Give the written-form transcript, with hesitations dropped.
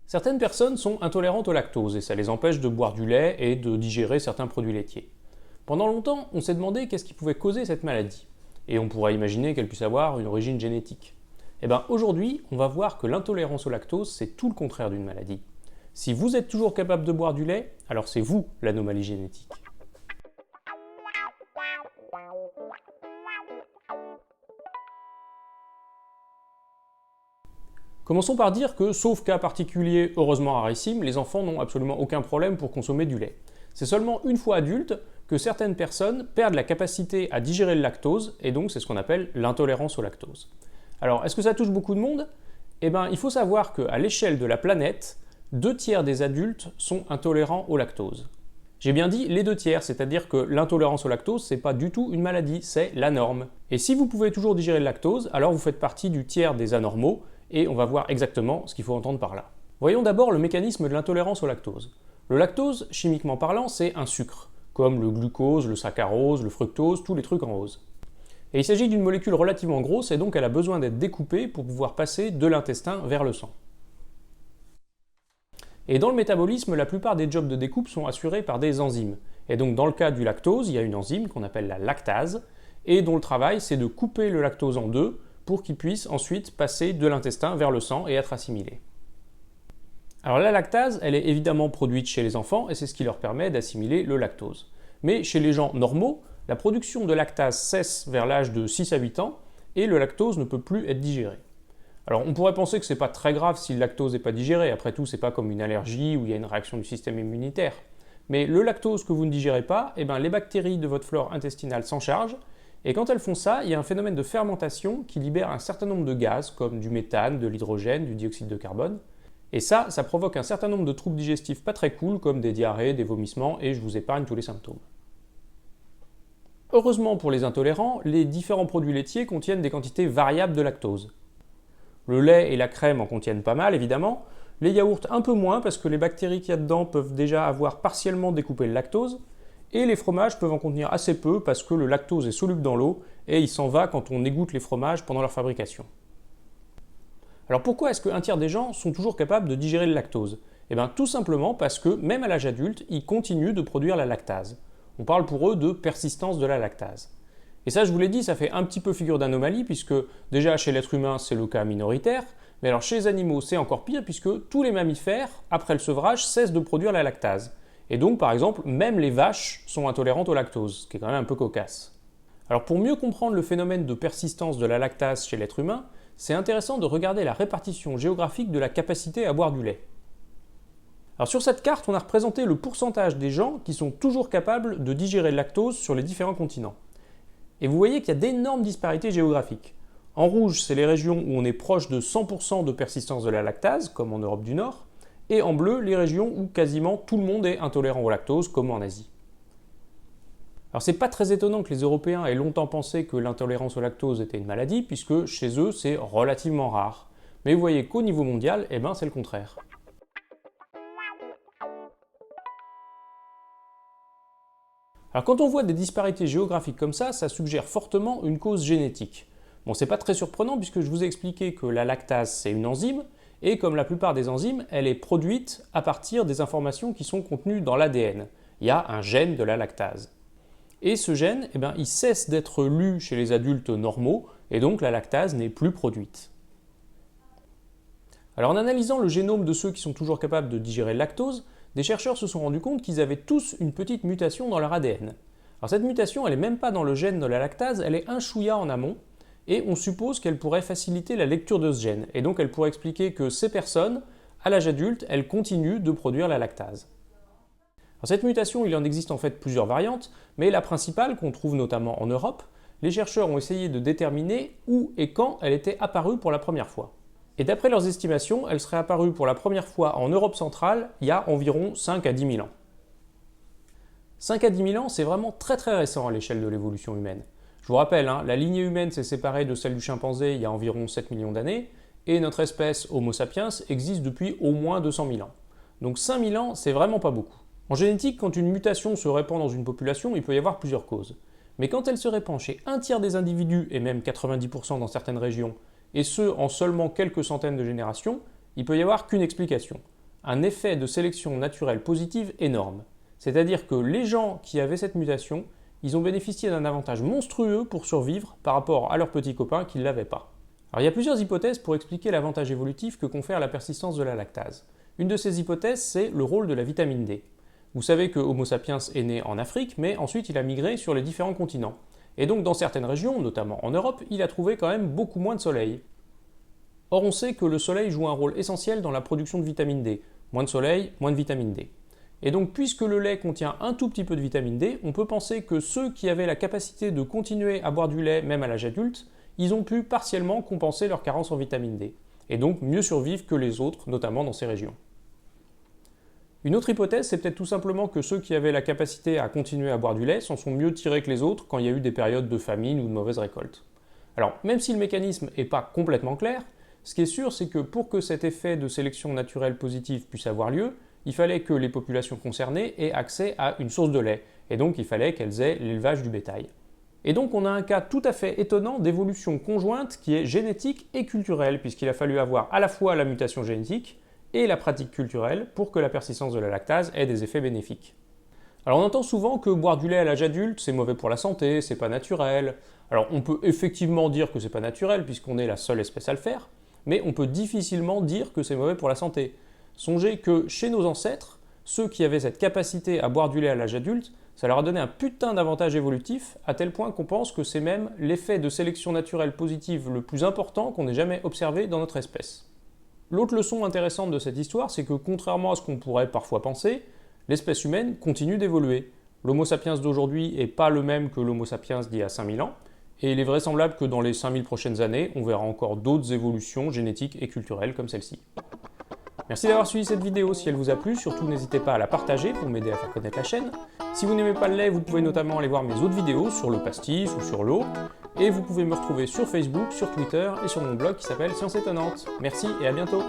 Certaines personnes sont intolérantes au lactose et ça les empêche de boire du lait et de digérer certains produits laitiers. Pendant longtemps, on s'est demandé qu'est-ce qui pouvait causer cette maladie. Et on pourrait imaginer qu'elle puisse avoir une origine génétique. Eh bien aujourd'hui, on va voir que l'intolérance au lactose, c'est tout le contraire d'une maladie. Si vous êtes toujours capable de boire du lait, alors c'est vous l'anomalie génétique. Commençons par dire que, sauf cas particulier heureusement rarissime, les enfants n'ont absolument aucun problème pour consommer du lait. C'est seulement une fois adultes que certaines personnes perdent la capacité à digérer le lactose, et donc c'est ce qu'on appelle l'intolérance au lactose. Alors, est-ce que ça touche beaucoup de monde? Eh bien, il faut savoir qu'à l'échelle de la planète, 2 tiers des adultes sont intolérants au lactose. J'ai bien dit les 2 tiers, c'est-à-dire que l'intolérance au lactose, c'est pas du tout une maladie, c'est la norme. Et si vous pouvez toujours digérer le lactose, alors vous faites partie du tiers des anormaux, et on va voir exactement ce qu'il faut entendre par là. Voyons d'abord le mécanisme de l'intolérance au lactose. Le lactose, chimiquement parlant, c'est un sucre, comme le glucose, le saccharose, le fructose, tous les trucs en rose. Et il s'agit d'une molécule relativement grosse et donc elle a besoin d'être découpée pour pouvoir passer de l'intestin vers le sang. Et dans le métabolisme, la plupart des jobs de découpe sont assurés par des enzymes. Et donc dans le cas du lactose, il y a une enzyme qu'on appelle la lactase, et dont le travail c'est de couper le lactose en deux pour qu'il puisse ensuite passer de l'intestin vers le sang et être assimilé. Alors la lactase, elle est évidemment produite chez les enfants et c'est ce qui leur permet d'assimiler le lactose. Mais chez les gens normaux, la production de lactase cesse vers l'âge de 6 à 8 ans et le lactose ne peut plus être digéré. Alors on pourrait penser que c'est pas très grave si le lactose n'est pas digéré, après tout c'est pas comme une allergie où il y a une réaction du système immunitaire. Mais le lactose que vous ne digérez pas, eh ben, les bactéries de votre flore intestinale s'en chargent. Et quand elles font ça, il y a un phénomène de fermentation qui libère un certain nombre de gaz, comme du méthane, de l'hydrogène, du dioxyde de carbone. Et ça provoque un certain nombre de troubles digestifs pas très cool, comme des diarrhées, des vomissements, et je vous épargne tous les symptômes. Heureusement pour les intolérants, les différents produits laitiers contiennent des quantités variables de lactose. Le lait et la crème en contiennent pas mal, évidemment. Les yaourts un peu moins, parce que les bactéries qu'il y a dedans peuvent déjà avoir partiellement découpé le lactose. Et les fromages peuvent en contenir assez peu parce que le lactose est soluble dans l'eau et il s'en va quand on égoutte les fromages pendant leur fabrication. Alors pourquoi est-ce qu'un tiers des gens sont toujours capables de digérer le lactose? Eh bien tout simplement parce que même à l'âge adulte, ils continuent de produire la lactase. On parle pour eux de persistance de la lactase. Et ça, je vous l'ai dit, ça fait un petit peu figure d'anomalie puisque déjà chez l'être humain, c'est le cas minoritaire, mais alors chez les animaux, c'est encore pire puisque tous les mammifères, après le sevrage, cessent de produire la lactase. Et donc, par exemple, même les vaches sont intolérantes au lactose, ce qui est quand même un peu cocasse. Alors pour mieux comprendre le phénomène de persistance de la lactase chez l'être humain, c'est intéressant de regarder la répartition géographique de la capacité à boire du lait. Alors sur cette carte, on a représenté le pourcentage des gens qui sont toujours capables de digérer le lactose sur les différents continents. Et vous voyez qu'il y a d'énormes disparités géographiques. En rouge, c'est les régions où on est proche de 100% de persistance de la lactase, comme en Europe du Nord, et en bleu, les régions où quasiment tout le monde est intolérant au lactose, comme en Asie. Alors c'est pas très étonnant que les Européens aient longtemps pensé que l'intolérance au lactose était une maladie, puisque chez eux c'est relativement rare. Mais vous voyez qu'au niveau mondial, eh ben, c'est le contraire. Alors quand on voit des disparités géographiques comme ça suggère fortement une cause génétique. Bon, c'est pas très surprenant puisque je vous ai expliqué que la lactase c'est une enzyme, et comme la plupart des enzymes, elle est produite à partir des informations qui sont contenues dans l'ADN. Il y a un gène de la lactase. Et ce gène, eh bien, il cesse d'être lu chez les adultes normaux, et donc la lactase n'est plus produite. Alors en analysant le génome de ceux qui sont toujours capables de digérer le lactose, des chercheurs se sont rendus compte qu'ils avaient tous une petite mutation dans leur ADN. Alors cette mutation, elle n'est même pas dans le gène de la lactase, elle est un chouïa en amont, et on suppose qu'elle pourrait faciliter la lecture de ce gène, et donc elle pourrait expliquer que ces personnes, à l'âge adulte, elles continuent de produire la lactase. Alors cette mutation, il en existe en fait plusieurs variantes, mais la principale, qu'on trouve notamment en Europe, les chercheurs ont essayé de déterminer où et quand elle était apparue pour la première fois. Et d'après leurs estimations, elle serait apparue pour la première fois en Europe centrale il y a environ 5 à 10 000 ans. 5 à 10 000 ans, c'est vraiment très récent à l'échelle de l'évolution humaine. Je vous rappelle, la lignée humaine s'est séparée de celle du chimpanzé il y a environ 7 millions d'années, et notre espèce Homo sapiens existe depuis au moins 200 000 ans. Donc 5 000 ans, c'est vraiment pas beaucoup. En génétique, quand une mutation se répand dans une population, il peut y avoir plusieurs causes. Mais quand elle se répand chez un tiers des individus, et même 90% dans certaines régions, et ce en seulement quelques centaines de générations, il peut y avoir qu'une explication. un effet de sélection naturelle positive énorme. C'est-à-dire que les gens qui avaient cette mutation, ils ont bénéficié d'un avantage monstrueux pour survivre par rapport à leurs petits copains qui ne l'avaient pas. Alors il y a plusieurs hypothèses pour expliquer l'avantage évolutif que confère la persistance de la lactase. Une de ces hypothèses, c'est le rôle de la vitamine D. Vous savez que Homo sapiens est né en Afrique, mais ensuite il a migré sur les différents continents. Et donc dans certaines régions, notamment en Europe, il a trouvé quand même beaucoup moins de soleil. Or on sait que le soleil joue un rôle essentiel dans la production de vitamine D. Moins de soleil, moins de vitamine D. Et donc puisque le lait contient un tout petit peu de vitamine D, on peut penser que ceux qui avaient la capacité de continuer à boire du lait même à l'âge adulte, ils ont pu partiellement compenser leur carence en vitamine D, et donc mieux survivre que les autres, notamment dans ces régions. Une autre hypothèse, c'est peut-être tout simplement que ceux qui avaient la capacité à continuer à boire du lait s'en sont mieux tirés que les autres quand il y a eu des périodes de famine ou de mauvaise récolte. Alors, même si le mécanisme n'est pas complètement clair, ce qui est sûr, c'est que pour que cet effet de sélection naturelle positive puisse avoir lieu, il fallait que les populations concernées aient accès à une source de lait, et donc il fallait qu'elles aient l'élevage du bétail. Et donc on a un cas tout à fait étonnant d'évolution conjointe qui est génétique et culturelle, puisqu'il a fallu avoir à la fois la mutation génétique et la pratique culturelle pour que la persistance de la lactase ait des effets bénéfiques. Alors on entend souvent que boire du lait à l'âge adulte, c'est mauvais pour la santé, c'est pas naturel. Alors on peut effectivement dire que c'est pas naturel, puisqu'on est la seule espèce à le faire, mais on peut difficilement dire que c'est mauvais pour la santé. Songez que chez nos ancêtres, ceux qui avaient cette capacité à boire du lait à l'âge adulte, ça leur a donné un putain d'avantage évolutif, à tel point qu'on pense que c'est même l'effet de sélection naturelle positive le plus important qu'on ait jamais observé dans notre espèce. L'autre leçon intéressante de cette histoire, c'est que contrairement à ce qu'on pourrait parfois penser, l'espèce humaine continue d'évoluer. L'Homo sapiens d'aujourd'hui n'est pas le même que l'Homo sapiens d'il y a 5000 ans, et il est vraisemblable que dans les 5000 prochaines années, on verra encore d'autres évolutions génétiques et culturelles comme celle-ci. Merci d'avoir suivi cette vidéo. Si elle vous a plu, surtout n'hésitez pas à la partager pour m'aider à faire connaître la chaîne. Si vous n'aimez pas le lait, vous pouvez notamment aller voir mes autres vidéos sur le pastis ou sur l'eau. Et vous pouvez me retrouver sur Facebook, sur Twitter et sur mon blog qui s'appelle Science Étonnante. Merci et à bientôt.